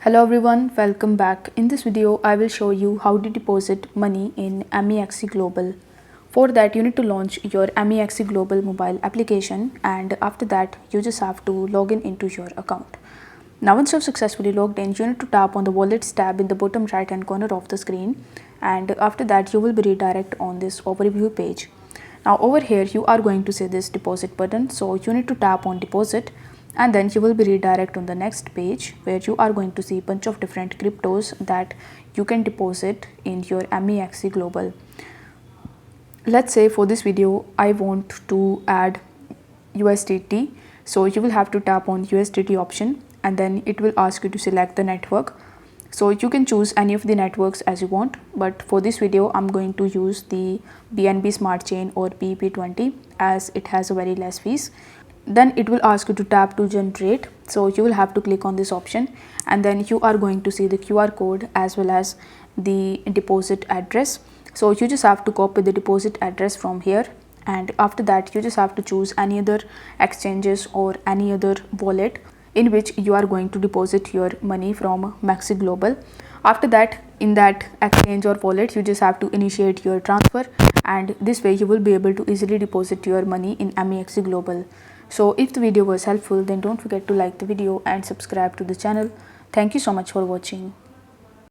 Hello everyone, welcome back. In this video, I will show you how to deposit money in MEXC Global. For that, you need to launch your MEXC Global mobile application, and after that, you just have to log in into your account. Now, once you have successfully logged in, you need to tap on the Wallets tab in the bottom right hand corner of the screen, and after that, you will be redirected on this overview page. Now over here you are going to see this deposit button, so you need to tap on deposit and then you will be redirected on the next page where you are going to see a bunch of different cryptos that you can deposit in your MEXC Global. Let's say for this video I want to add USDT, so you will have to tap on USDT option and then it will ask you to select the network. So you can choose any of the networks as you want, but for this video I'm going to use the BNB Smart Chain or BEP20 as it has a very less fees. Then it will ask you to tap to generate, so you will have to click on this option and then you are going to see the QR code as well as the deposit address. So you just have to copy the deposit address from here, and after that you just have to choose any other exchanges or any other wallet in which you are going to deposit your money from MEXC Global. After that, in that exchange or wallet, you just have to initiate your transfer, and this way you will be able to easily deposit your money in MEXC Global. So if the video was helpful, then don't forget to like the video and subscribe to the channel. Thank you so much for watching.